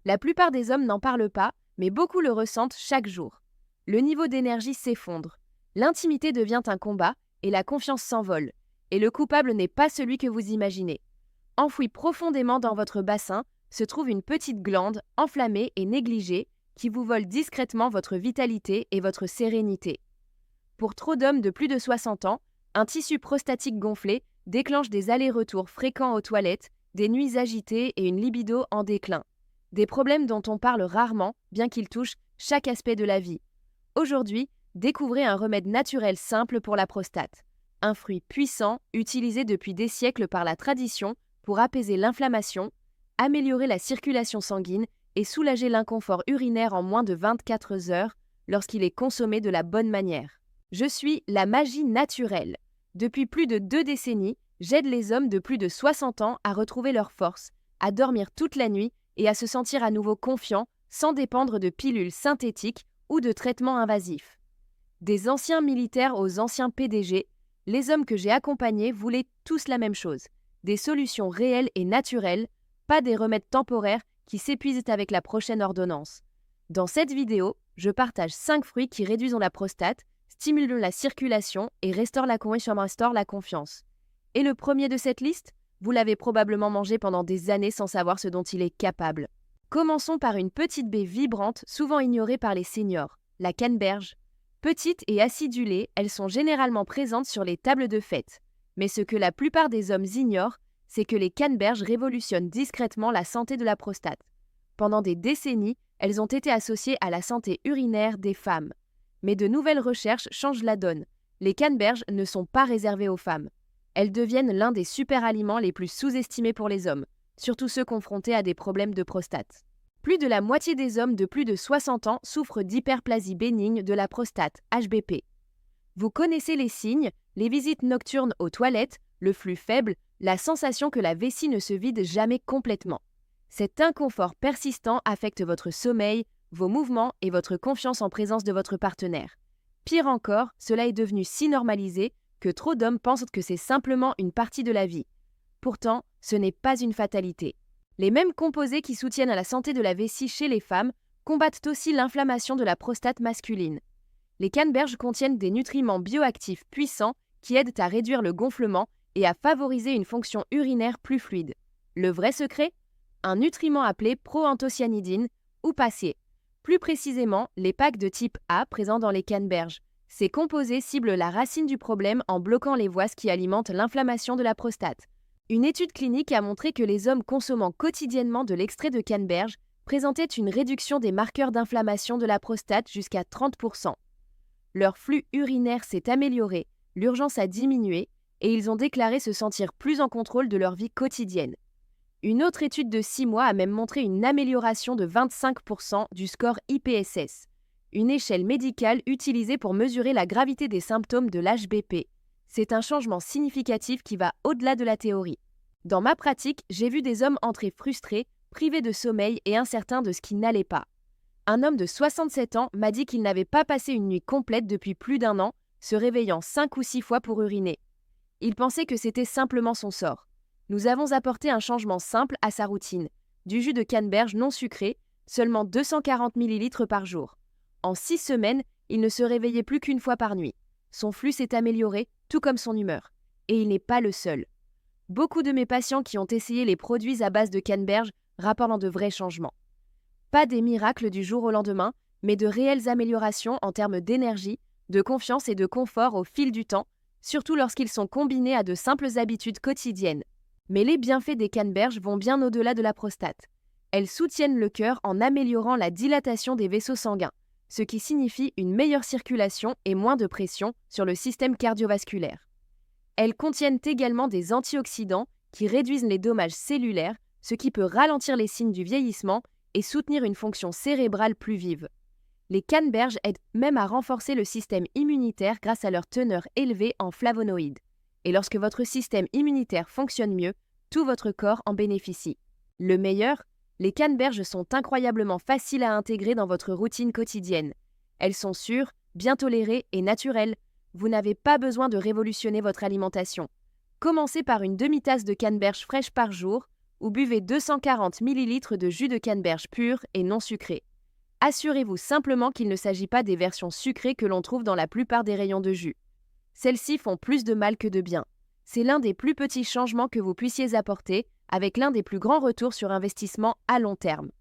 La plupart des hommes n'en parlent pas, mais beaucoup le ressentent chaque jour. Le niveau d'énergie s'effondre. L'intimité devient un combat et la confiance s'envole. Et le coupable n'est pas celui que vous imaginez. Enfoui profondément dans votre bassin se trouve une petite glande enflammée et négligée qui vous vole discrètement votre vitalité et votre sérénité. Pour trop d'hommes de plus de 60 ans, un tissu prostatique gonflé déclenche des allers-retours fréquents aux toilettes, des nuits agitées et une libido en déclin. Des problèmes dont on parle rarement, bien qu'ils touchent chaque aspect de la vie. Aujourd'hui, découvrez un remède naturel simple pour la prostate. Un fruit puissant, utilisé depuis des siècles par la tradition pour apaiser l'inflammation, améliorer la circulation sanguine et soulager l'inconfort urinaire en moins de 24 heures lorsqu'il est consommé de la bonne manière. Je suis la magie naturelle. Depuis plus de 2 décennies, j'aide les hommes de plus de 60 ans à retrouver leur force, à dormir toute la nuit et à se sentir à nouveau confiants sans dépendre de pilules synthétiques ou de traitements invasifs. Des anciens militaires aux anciens PDG, les hommes que j'ai accompagnés voulaient tous la même chose, des solutions réelles et naturelles, pas des remèdes temporaires qui s'épuisent avec la prochaine ordonnance. Dans cette vidéo, je partage 5 fruits qui réduisent la prostate, stimulent la circulation et restaurent la confiance. Et le premier de cette liste, vous l'avez probablement mangé pendant des années sans savoir ce dont il est capable. Commençons par une petite baie vibrante, souvent ignorée par les seniors, la canneberge. Petites et acidulées, elles sont généralement présentes sur les tables de fête. Mais ce que la plupart des hommes ignorent, c'est que les canneberges révolutionnent discrètement la santé de la prostate. Pendant des décennies, elles ont été associées à la santé urinaire des femmes. Mais de nouvelles recherches changent la donne. Les canneberges ne sont pas réservées aux femmes. Elles deviennent l'un des super-aliments les plus sous-estimés pour les hommes, surtout ceux confrontés à des problèmes de prostate. Plus de la moitié des hommes de plus de 60 ans souffrent d'hyperplasie bénigne de la prostate, HBP. Vous connaissez les signes, les visites nocturnes aux toilettes, le flux faible, la sensation que la vessie ne se vide jamais complètement. Cet inconfort persistant affecte votre sommeil, vos mouvements et votre confiance en présence de votre partenaire. Pire encore, cela est devenu si normalisé que trop d'hommes pensent que c'est simplement une partie de la vie. Pourtant, ce n'est pas une fatalité. Les mêmes composés qui soutiennent à la santé de la vessie chez les femmes combattent aussi l'inflammation de la prostate masculine. Les canneberges contiennent des nutriments bioactifs puissants qui aident à réduire le gonflement et à favoriser une fonction urinaire plus fluide. Le vrai secret ? Un nutriment appelé proanthocyanidine ou PACE. Plus précisément, les packs de type A présents dans les canneberges. Ces composés ciblent la racine du problème en bloquant les voies qui alimentent l'inflammation de la prostate. Une étude clinique a montré que les hommes consommant quotidiennement de l'extrait de canneberge présentaient une réduction des marqueurs d'inflammation de la prostate jusqu'à 30%. Leur flux urinaire s'est amélioré, l'urgence a diminué et ils ont déclaré se sentir plus en contrôle de leur vie quotidienne. Une autre étude de 6 mois a même montré une amélioration de 25% du score IPSS, une échelle médicale utilisée pour mesurer la gravité des symptômes de l'HBP. C'est un changement significatif qui va au-delà de la théorie. Dans ma pratique, j'ai vu des hommes entrer frustrés, privés de sommeil et incertains de ce qui n'allait pas. Un homme de 67 ans m'a dit qu'il n'avait pas passé une nuit complète depuis plus d'1 an, se réveillant 5 ou 6 fois pour uriner. Il pensait que c'était simplement son sort. Nous avons apporté un changement simple à sa routine. Du jus de canneberge non sucré, seulement 240 ml par jour. En 6 semaines, il ne se réveillait plus qu'1 fois par nuit. Son flux s'est amélioré, tout comme son humeur. Et il n'est pas le seul. Beaucoup de mes patients qui ont essayé les produits à base de canneberge rapportent de vrais changements. Pas des miracles du jour au lendemain, mais de réelles améliorations en termes d'énergie, de confiance et de confort au fil du temps, surtout lorsqu'ils sont combinés à de simples habitudes quotidiennes. Mais les bienfaits des canneberges vont bien au-delà de la prostate. Elles soutiennent le cœur en améliorant la dilatation des vaisseaux sanguins, ce qui signifie une meilleure circulation et moins de pression sur le système cardiovasculaire. Elles contiennent également des antioxydants qui réduisent les dommages cellulaires, ce qui peut ralentir les signes du vieillissement et soutenir une fonction cérébrale plus vive. Les canneberges aident même à renforcer le système immunitaire grâce à leur teneur élevée en flavonoïdes. Et lorsque votre système immunitaire fonctionne mieux, tout votre corps en bénéficie. Le meilleur, les canneberges sont incroyablement faciles à intégrer dans votre routine quotidienne. Elles sont sûres, bien tolérées et naturelles. Vous n'avez pas besoin de révolutionner votre alimentation. Commencez par une demi-tasse de canneberge fraîche par jour ou buvez 240 ml de jus de canneberge pur et non sucré. Assurez-vous simplement qu'il ne s'agit pas des versions sucrées que l'on trouve dans la plupart des rayons de jus. Celles-ci font plus de mal que de bien. C'est l'un des plus petits changements que vous puissiez apporter, avec l'un des plus grands retours sur investissement à long terme.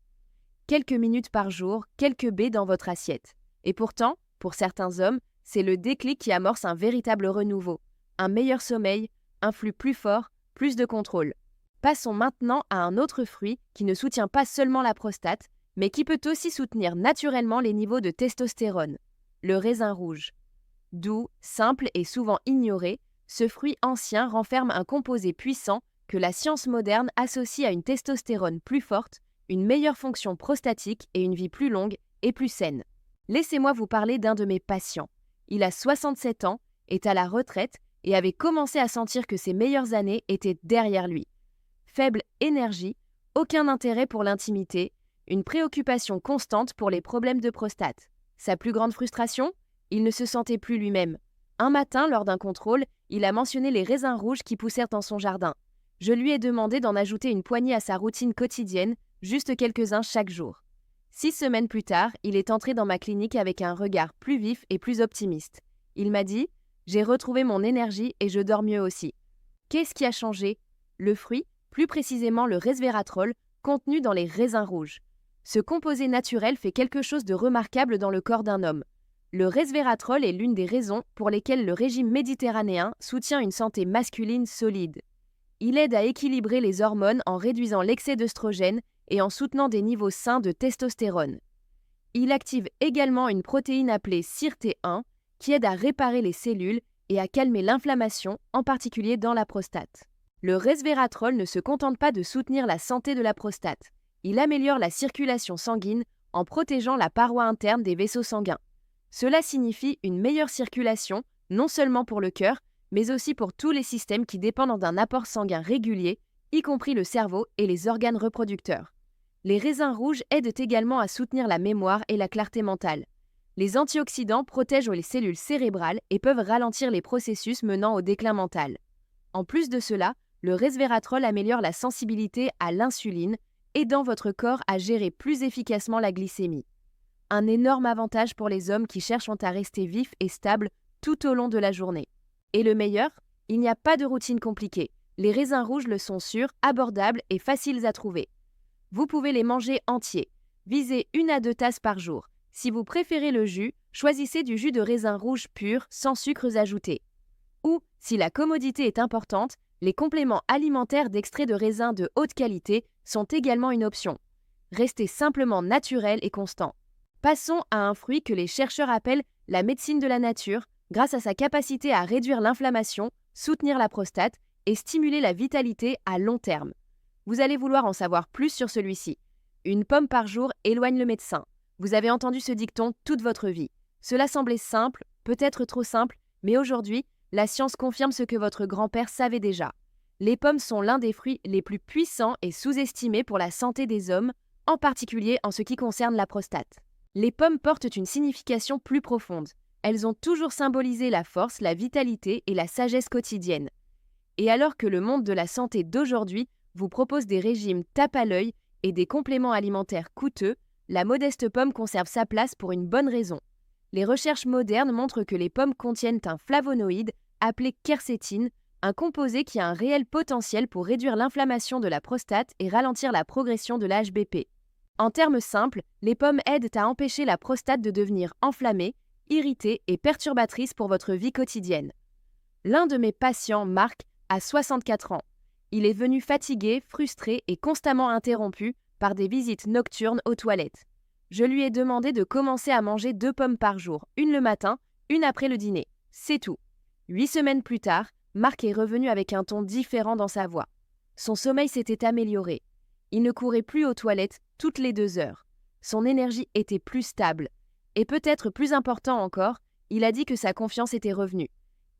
Quelques minutes par jour, quelques baies dans votre assiette. Et pourtant, pour certains hommes, c'est le déclic qui amorce un véritable renouveau. Un meilleur sommeil, un flux plus fort, plus de contrôle. Passons maintenant à un autre fruit qui ne soutient pas seulement la prostate, mais qui peut aussi soutenir naturellement les niveaux de testostérone. Le raisin rouge. Doux, simple et souvent ignoré, ce fruit ancien renferme un composé puissant que la science moderne associe à une testostérone plus forte, une meilleure fonction prostatique et une vie plus longue et plus saine. Laissez-moi vous parler d'un de mes patients. Il a 67 ans, est à la retraite et avait commencé à sentir que ses meilleures années étaient derrière lui. Faible énergie, aucun intérêt pour l'intimité, une préoccupation constante pour les problèmes de prostate. Sa plus grande frustration ? Il ne se sentait plus lui-même. Un matin, lors d'un contrôle, il a mentionné les raisins rouges qui poussèrent dans son jardin. Je lui ai demandé d'en ajouter une poignée à sa routine quotidienne, juste quelques-uns chaque jour. 6 semaines plus tard, il est entré dans ma clinique avec un regard plus vif et plus optimiste. Il m'a dit « J'ai retrouvé mon énergie et je dors mieux aussi ». Qu'est-ce qui a changé ? Le fruit, plus précisément le resveratrol, contenu dans les raisins rouges. Ce composé naturel fait quelque chose de remarquable dans le corps d'un homme. Le resveratrol est l'une des raisons pour lesquelles le régime méditerranéen soutient une santé masculine solide. Il aide à équilibrer les hormones en réduisant l'excès d'œstrogène et en soutenant des niveaux sains de testostérone. Il active également une protéine appelée SIRT1 qui aide à réparer les cellules et à calmer l'inflammation, en particulier dans la prostate. Le resveratrol ne se contente pas de soutenir la santé de la prostate. Il améliore la circulation sanguine en protégeant la paroi interne des vaisseaux sanguins. Cela signifie une meilleure circulation, non seulement pour le cœur, mais aussi pour tous les systèmes qui dépendent d'un apport sanguin régulier, y compris le cerveau et les organes reproducteurs. Les raisins rouges aident également à soutenir la mémoire et la clarté mentale. Les antioxydants protègent les cellules cérébrales et peuvent ralentir les processus menant au déclin mental. En plus de cela, le resveratrol améliore la sensibilité à l'insuline, aidant votre corps à gérer plus efficacement la glycémie. Un énorme avantage pour les hommes qui cherchent à rester vifs et stables tout au long de la journée. Et le meilleur, il n'y a pas de routine compliquée. Les raisins rouges le sont sûrs, abordables et faciles à trouver. Vous pouvez les manger entiers. Visez 1 à 2 tasses par jour. Si vous préférez le jus, choisissez du jus de raisin rouge pur, sans sucres ajoutés. Ou, si la commodité est importante, les compléments alimentaires d'extrait de raisin de haute qualité sont également une option. Restez simplement naturel et constant. Passons à un fruit que les chercheurs appellent la médecine de la nature, grâce à sa capacité à réduire l'inflammation, soutenir la prostate et stimuler la vitalité à long terme. Vous allez vouloir en savoir plus sur celui-ci. Une pomme par jour éloigne le médecin. Vous avez entendu ce dicton toute votre vie. Cela semblait simple, peut-être trop simple, mais aujourd'hui, la science confirme ce que votre grand-père savait déjà. Les pommes sont l'un des fruits les plus puissants et sous-estimés pour la santé des hommes, en particulier en ce qui concerne la prostate. Les pommes portent une signification plus profonde. Elles ont toujours symbolisé la force, la vitalité et la sagesse quotidienne. Et alors que le monde de la santé d'aujourd'hui vous propose des régimes tape à l'œil et des compléments alimentaires coûteux, la modeste pomme conserve sa place pour une bonne raison. Les recherches modernes montrent que les pommes contiennent un flavonoïde appelé quercétine, un composé qui a un réel potentiel pour réduire l'inflammation de la prostate et ralentir la progression de l'HBP. En termes simples, les pommes aident à empêcher la prostate de devenir enflammée, irritée et perturbatrice pour votre vie quotidienne. L'un de mes patients, Marc, a 64 ans. Il est venu fatigué, frustré et constamment interrompu par des visites nocturnes aux toilettes. Je lui ai demandé de commencer à manger 2 pommes par jour, une le matin, une après le dîner. C'est tout. 8 semaines plus tard, Marc est revenu avec un ton différent dans sa voix. Son sommeil s'était amélioré. Il ne courait plus aux toilettes toutes les 2 heures. Son énergie était plus stable. Et peut-être plus important encore, il a dit que sa confiance était revenue.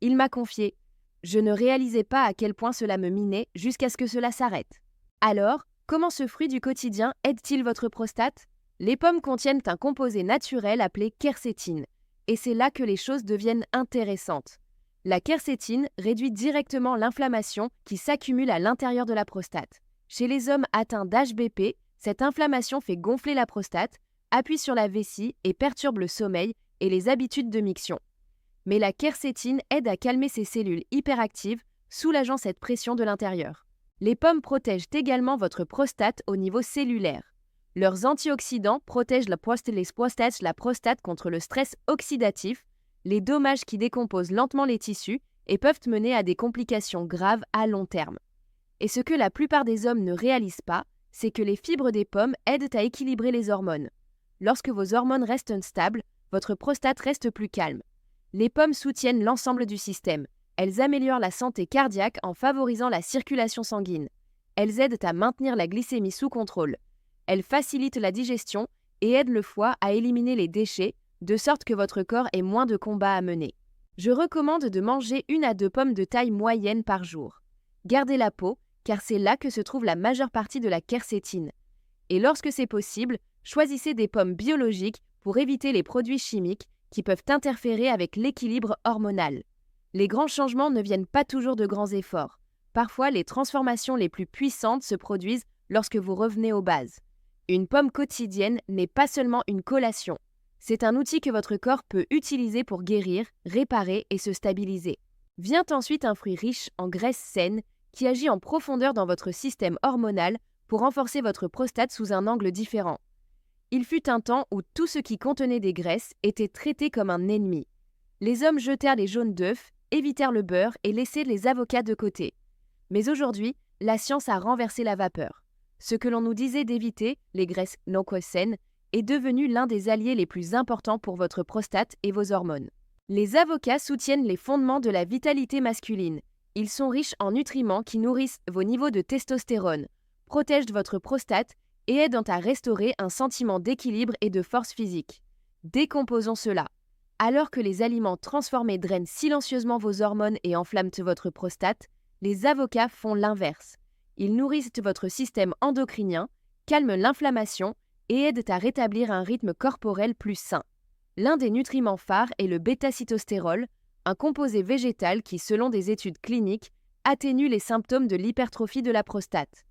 Il m'a confié « Je ne réalisais pas à quel point cela me minait jusqu'à ce que cela s'arrête. » Alors, comment ce fruit du quotidien aide-t-il votre prostate ? Les pommes contiennent un composé naturel appelé quercétine. Et c'est là que les choses deviennent intéressantes. La quercétine réduit directement l'inflammation qui s'accumule à l'intérieur de la prostate. Chez les hommes atteints d'HBP, cette inflammation fait gonfler la prostate, appuie sur la vessie et perturbe le sommeil et les habitudes de miction. Mais la quercétine aide à calmer ces cellules hyperactives, soulageant cette pression de l'intérieur. Les pommes protègent également votre prostate au niveau cellulaire. Leurs antioxydants protègent la prostate contre le stress oxydatif, les dommages qui décomposent lentement les tissus et peuvent mener à des complications graves à long terme. Et ce que la plupart des hommes ne réalisent pas, c'est que les fibres des pommes aident à équilibrer les hormones. Lorsque vos hormones restent stables, votre prostate reste plus calme. Les pommes soutiennent l'ensemble du système. Elles améliorent la santé cardiaque en favorisant la circulation sanguine. Elles aident à maintenir la glycémie sous contrôle. Elles facilitent la digestion et aident le foie à éliminer les déchets, de sorte que votre corps ait moins de combats à mener. Je recommande de manger 1 à 2 pommes de taille moyenne par jour. Gardez la peau, car c'est là que se trouve la majeure partie de la quercétine. Et lorsque c'est possible, choisissez des pommes biologiques pour éviter les produits chimiques qui peuvent interférer avec l'équilibre hormonal. Les grands changements ne viennent pas toujours de grands efforts. Parfois, les transformations les plus puissantes se produisent lorsque vous revenez aux bases. Une pomme quotidienne n'est pas seulement une collation. C'est un outil que votre corps peut utiliser pour guérir, réparer et se stabiliser. Vient ensuite un fruit riche en graisses saines qui agit en profondeur dans votre système hormonal pour renforcer votre prostate sous un angle différent. Il fut un temps où tout ce qui contenait des graisses était traité comme un ennemi. Les hommes jetèrent les jaunes d'œufs, évitèrent le beurre et laissaient les avocats de côté. Mais aujourd'hui, la science a renversé la vapeur. Ce que l'on nous disait d'éviter, les graisses non saines, est devenu l'un des alliés les plus importants pour votre prostate et vos hormones. Les avocats soutiennent les fondements de la vitalité masculine. Ils sont riches en nutriments qui nourrissent vos niveaux de testostérone, protègent votre prostate et aident à restaurer un sentiment d'équilibre et de force physique. Décomposons cela. Alors que les aliments transformés drainent silencieusement vos hormones et enflamment votre prostate, les avocats font l'inverse. Ils nourrissent votre système endocrinien, calment l'inflammation et aident à rétablir un rythme corporel plus sain. L'un des nutriments phares est le bêta-citostérol, un composé végétal qui, selon des études cliniques, atténue les symptômes de l'hypertrophie de la prostate.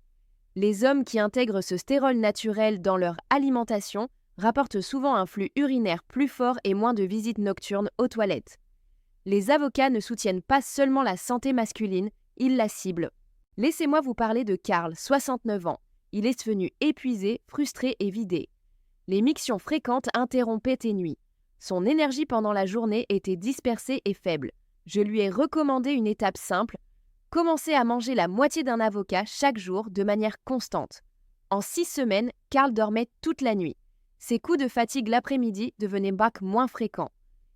Les hommes qui intègrent ce stérol naturel dans leur alimentation rapportent souvent un flux urinaire plus fort et moins de visites nocturnes aux toilettes. Les avocats ne soutiennent pas seulement la santé masculine, ils la ciblent. Laissez-moi vous parler de Karl, 69 ans. Il est devenu épuisé, frustré et vidé. Les mictions fréquentes interrompaient tes nuits. Son énergie pendant la journée était dispersée et faible. Je lui ai recommandé une étape simple. Commencez à manger la moitié d'un avocat chaque jour de manière constante. En 6 semaines, Karl dormait toute la nuit. Ses coups de fatigue l'après-midi devenaient moins fréquents.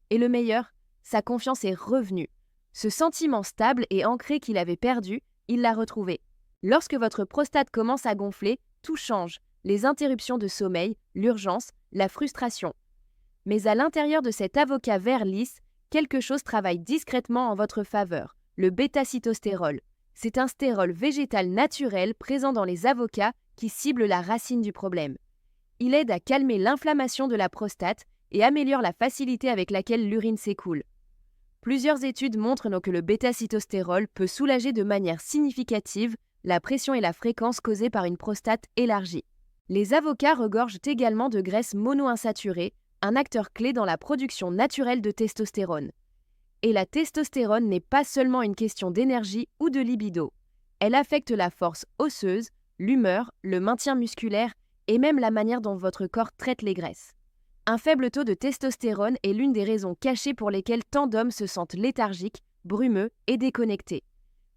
Et le meilleur, sa confiance est revenue. Ce sentiment stable et ancré qu'il avait perdu, il l'a retrouvé. Lorsque votre prostate commence à gonfler, tout change. Les interruptions de sommeil, l'urgence, la frustration. Mais à l'intérieur de cet avocat vert lisse, quelque chose travaille discrètement en votre faveur. Le bêta-citostérol. C'est un stérol végétal naturel présent dans les avocats qui cible la racine du problème. Il aide à calmer l'inflammation de la prostate et améliore la facilité avec laquelle l'urine s'écoule. Plusieurs études montrent donc que le bêta-citostérol peut soulager de manière significative la pression et la fréquence causées par une prostate élargie. Les avocats regorgent également de graisses monoinsaturées, un acteur clé dans la production naturelle de testostérone. Et la testostérone n'est pas seulement une question d'énergie ou de libido. Elle affecte la force osseuse, l'humeur, le maintien musculaire et même la manière dont votre corps traite les graisses. Un faible taux de testostérone est l'une des raisons cachées pour lesquelles tant d'hommes se sentent léthargiques, brumeux et déconnectés.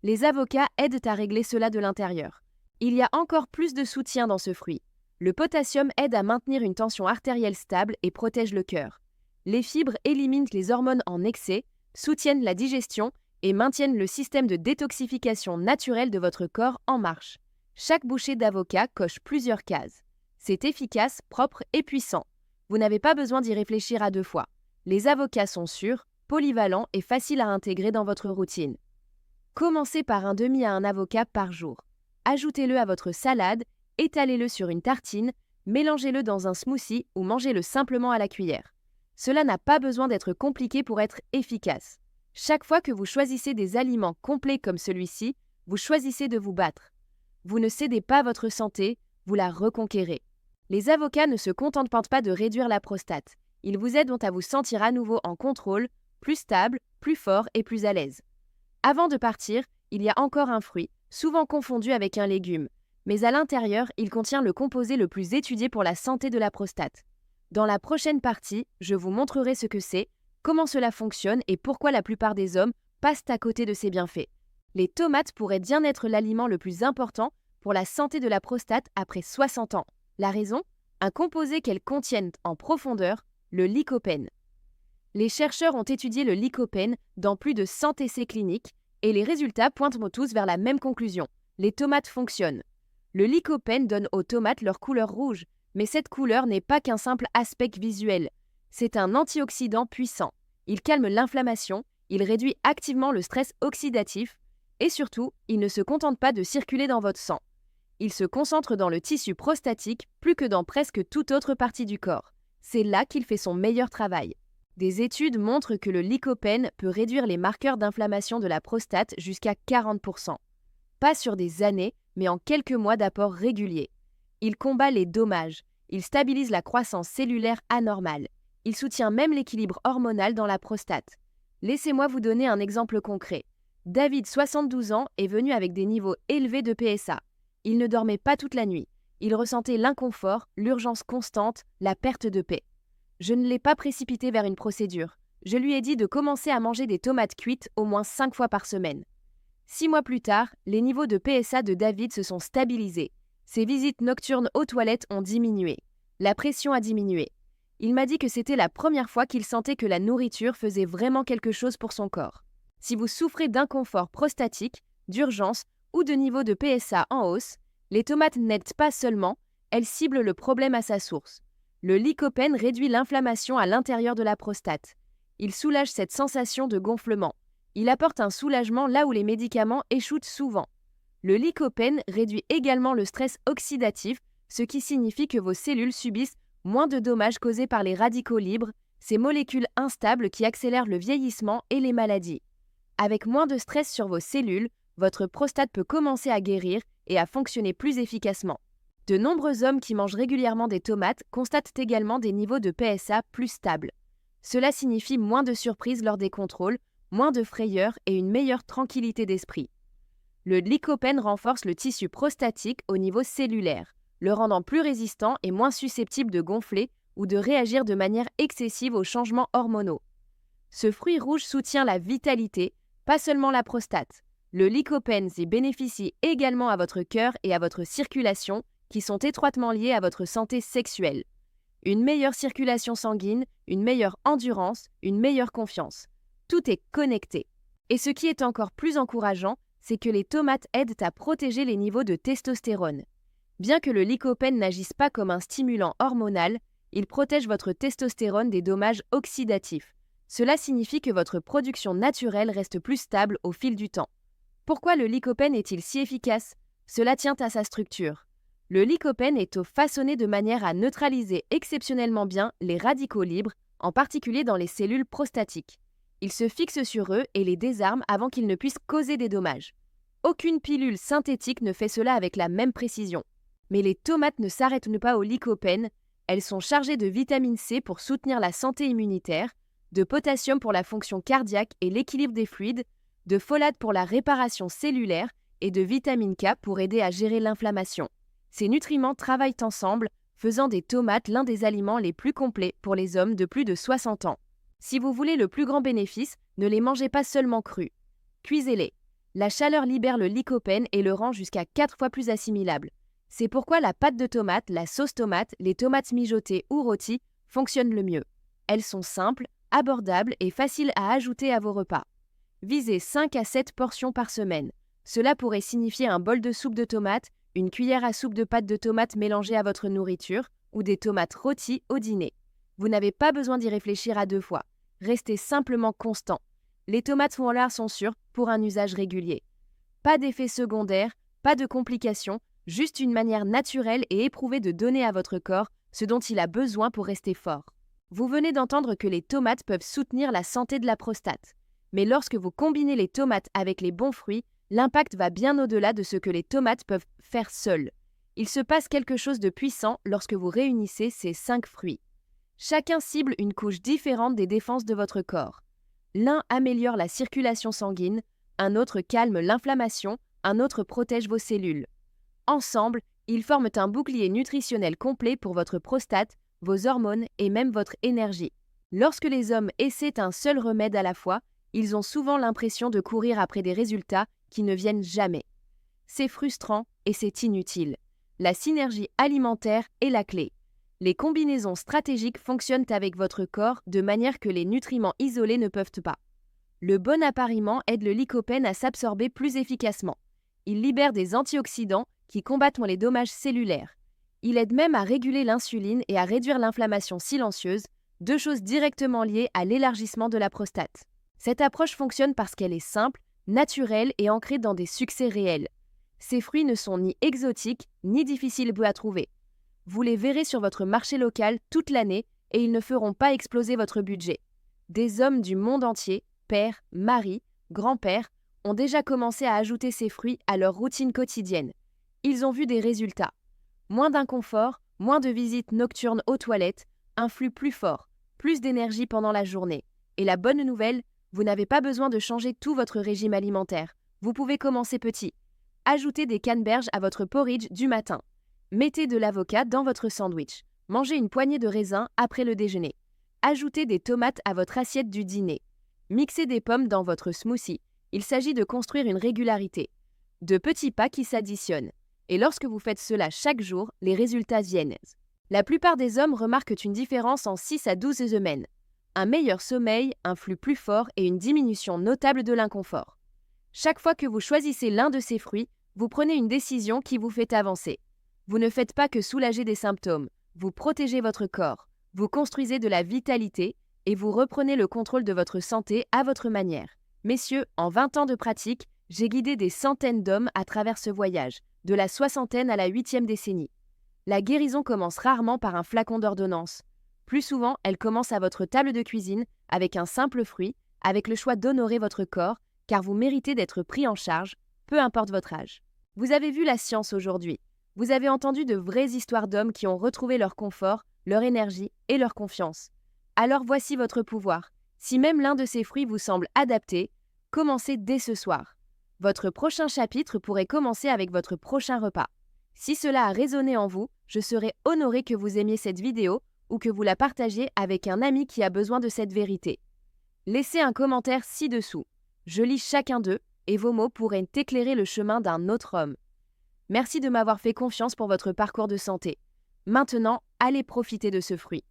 Les avocats aident à régler cela de l'intérieur. Il y a encore plus de soutien dans ce fruit. Le potassium aide à maintenir une tension artérielle stable et protège le cœur. Les fibres éliminent les hormones en excès, soutiennent la digestion et maintiennent le système de détoxification naturelle de votre corps en marche. Chaque bouchée d'avocat coche plusieurs cases. C'est efficace, propre et puissant. Vous n'avez pas besoin d'y réfléchir à 2 fois. Les avocats sont sûrs, polyvalents et faciles à intégrer dans votre routine. Commencez par un demi à un avocat par jour. Ajoutez-le à votre salade, étalez-le sur une tartine, mélangez-le dans un smoothie ou mangez-le simplement à la cuillère. Cela n'a pas besoin d'être compliqué pour être efficace. Chaque fois que vous choisissez des aliments complets comme celui-ci, vous choisissez de vous battre. Vous ne cédez pas votre santé, vous la reconquérez. Les avocats ne se contentent pas de réduire la prostate. Ils vous aident à vous sentir à nouveau en contrôle, plus stable, plus fort et plus à l'aise. Avant de partir, il y a encore un fruit, souvent confondu avec un légume. Mais à l'intérieur, il contient le composé le plus étudié pour la santé de la prostate. Dans la prochaine partie, je vous montrerai ce que c'est, comment cela fonctionne et pourquoi la plupart des hommes passent à côté de ces bienfaits. Les tomates pourraient bien être l'aliment le plus important pour la santé de la prostate après 60 ans. La raison ? Un composé qu'elles contiennent en profondeur, le lycopène. Les chercheurs ont étudié le lycopène dans plus de 100 essais cliniques et les résultats pointent tous vers la même conclusion. Les tomates fonctionnent. Le lycopène donne aux tomates leur couleur rouge, mais cette couleur n'est pas qu'un simple aspect visuel. C'est un antioxydant puissant. Il calme l'inflammation, il réduit activement le stress oxydatif et surtout, il ne se contente pas de circuler dans votre sang. Il se concentre dans le tissu prostatique plus que dans presque toute autre partie du corps. C'est là qu'il fait son meilleur travail. Des études montrent que le lycopène peut réduire les marqueurs d'inflammation de la prostate jusqu'à 40%. Pas sur des années, mais en quelques mois d'apport régulier. Il combat les dommages, il stabilise la croissance cellulaire anormale. Il soutient même l'équilibre hormonal dans la prostate. Laissez-moi vous donner un exemple concret. David, 72 ans, est venu avec des niveaux élevés de PSA. Il ne dormait pas toute la nuit. Il ressentait l'inconfort, l'urgence constante, la perte de paix. Je ne l'ai pas précipité vers une procédure. Je lui ai dit de commencer à manger des tomates cuites au moins 5 fois par semaine. 6 mois plus tard, les niveaux de PSA de David se sont stabilisés. Ses visites nocturnes aux toilettes ont diminué. La pression a diminué. Il m'a dit que c'était la première fois qu'il sentait que la nourriture faisait vraiment quelque chose pour son corps. Si vous souffrez d'inconfort prostatique, d'urgence ou de niveau de PSA en hausse, les tomates n'aident pas seulement, elles ciblent le problème à sa source. Le lycopène réduit l'inflammation à l'intérieur de la prostate. Il soulage cette sensation de gonflement. Il apporte un soulagement là où les médicaments échouent souvent. Le lycopène réduit également le stress oxydatif, ce qui signifie que vos cellules subissent moins de dommages causés par les radicaux libres, ces molécules instables qui accélèrent le vieillissement et les maladies. Avec moins de stress sur vos cellules, votre prostate peut commencer à guérir et à fonctionner plus efficacement. De nombreux hommes qui mangent régulièrement des tomates constatent également des niveaux de PSA plus stables. Cela signifie moins de surprises lors des contrôles, moins de frayeur et une meilleure tranquillité d'esprit. Le lycopène renforce le tissu prostatique au niveau cellulaire, le rendant plus résistant et moins susceptible de gonfler ou de réagir de manière excessive aux changements hormonaux. Ce fruit rouge soutient la vitalité, pas seulement la prostate. Le lycopène y bénéficie également à votre cœur et à votre circulation, qui sont étroitement liés à votre santé sexuelle. Une meilleure circulation sanguine, une meilleure endurance, une meilleure confiance. Tout est connecté. Et ce qui est encore plus encourageant, c'est que les tomates aident à protéger les niveaux de testostérone. Bien que le lycopène n'agisse pas comme un stimulant hormonal, il protège votre testostérone des dommages oxydatifs. Cela signifie que votre production naturelle reste plus stable au fil du temps. Pourquoi le lycopène est-il si efficace ? Cela tient à sa structure. Le lycopène est façonné de manière à neutraliser exceptionnellement bien les radicaux libres, en particulier dans les cellules prostatiques. Il se fixe sur eux et les désarme avant qu'ils ne puissent causer des dommages. Aucune pilule synthétique ne fait cela avec la même précision. Mais les tomates ne s'arrêtent pas au lycopène, elles sont chargées de vitamine C pour soutenir la santé immunitaire, de potassium pour la fonction cardiaque et l'équilibre des fluides, de folate pour la réparation cellulaire et de vitamine K pour aider à gérer l'inflammation. Ces nutriments travaillent ensemble, faisant des tomates l'un des aliments les plus complets pour les hommes de plus de 60 ans. Si vous voulez le plus grand bénéfice, ne les mangez pas seulement crus. Cuisez-les. La chaleur libère le lycopène et le rend jusqu'à 4 fois plus assimilable. C'est pourquoi la pâte de tomate, la sauce tomate, les tomates mijotées ou rôties fonctionnent le mieux. Elles sont simples, abordables et faciles à ajouter à vos repas. Visez 5 à 7 portions par semaine. Cela pourrait signifier un bol de soupe de tomates, une cuillère à soupe de pâte de tomate mélangée à votre nourriture ou des tomates rôties au dîner. Vous n'avez pas besoin d'y réfléchir à 2 fois. Restez simplement constant. Les tomates font sont sûres pour un usage régulier. Pas d'effets secondaires, pas de complications, juste une manière naturelle et éprouvée de donner à votre corps ce dont il a besoin pour rester fort. Vous venez d'entendre que les tomates peuvent soutenir la santé de la prostate. Mais lorsque vous combinez les tomates avec les bons fruits, L'impact va bien au-delà de ce que les tomates peuvent faire seules. Il se passe quelque chose de puissant lorsque vous réunissez ces 5 fruits. Chacun cible une couche différente des défenses de votre corps. L'un améliore la circulation sanguine, un autre calme l'inflammation, un autre protège vos cellules. Ensemble, ils forment un bouclier nutritionnel complet pour votre prostate, vos hormones et même votre énergie. Lorsque les hommes essaient un seul remède à la fois, ils ont souvent l'impression de courir après des résultats qui ne viennent jamais. C'est frustrant et c'est inutile. La synergie alimentaire est la clé. Les combinaisons stratégiques fonctionnent avec votre corps de manière que les nutriments isolés ne peuvent pas. Le bon appariement aide le lycopène à s'absorber plus efficacement. Il libère des antioxydants qui combattent les dommages cellulaires. Il aide même à réguler l'insuline et à réduire l'inflammation silencieuse, 2 choses directement liées à l'élargissement de la prostate. Cette approche fonctionne parce qu'elle est simple, naturelle et ancrée dans des succès réels. Ces fruits ne sont ni exotiques ni difficiles à trouver. Vous les verrez sur votre marché local toute l'année et ils ne feront pas exploser votre budget. Des hommes du monde entier, pères, maris, grands-pères, ont déjà commencé à ajouter ces fruits à leur routine quotidienne. Ils ont vu des résultats. Moins d'inconfort, moins de visites nocturnes aux toilettes, un flux plus fort, plus d'énergie pendant la journée. Et la bonne nouvelle, vous n'avez pas besoin de changer tout votre régime alimentaire. Vous pouvez commencer petit. Ajoutez des canneberges à votre porridge du matin. Mettez de l'avocat dans votre sandwich. Mangez une poignée de raisins après le déjeuner. Ajoutez des tomates à votre assiette du dîner. Mixez des pommes dans votre smoothie. Il s'agit de construire une régularité. De petits pas qui s'additionnent. Et lorsque vous faites cela chaque jour, les résultats viennent. La plupart des hommes remarquent une différence en 6 à 12 semaines. Un meilleur sommeil, un flux plus fort et une diminution notable de l'inconfort. Chaque fois que vous choisissez l'un de ces fruits, vous prenez une décision qui vous fait avancer. Vous ne faites pas que soulager des symptômes, vous protégez votre corps, vous construisez de la vitalité et vous reprenez le contrôle de votre santé à votre manière. Messieurs, en 20 ans de pratique, j'ai guidé des centaines d'hommes à travers ce voyage, de la 60e à la 8e décennie. La guérison commence rarement par un flacon d'ordonnance. Plus souvent, elle commence à votre table de cuisine, avec un simple fruit, avec le choix d'honorer votre corps, car vous méritez d'être pris en charge, peu importe votre âge. Vous avez vu la science aujourd'hui. Vous avez entendu de vraies histoires d'hommes qui ont retrouvé leur confort, leur énergie et leur confiance. Alors voici votre pouvoir. Si même l'un de ces fruits vous semble adapté, commencez dès ce soir. Votre prochain chapitre pourrait commencer avec votre prochain repas. Si cela a résonné en vous, je serai honoré que vous aimiez cette vidéo ou que vous la partagiez avec un ami qui a besoin de cette vérité. Laissez un commentaire ci-dessous. Je lis chacun d'eux et vos mots pourraient éclairer le chemin d'un autre homme. Merci de m'avoir fait confiance pour votre parcours de santé. Maintenant, allez profiter de ce fruit.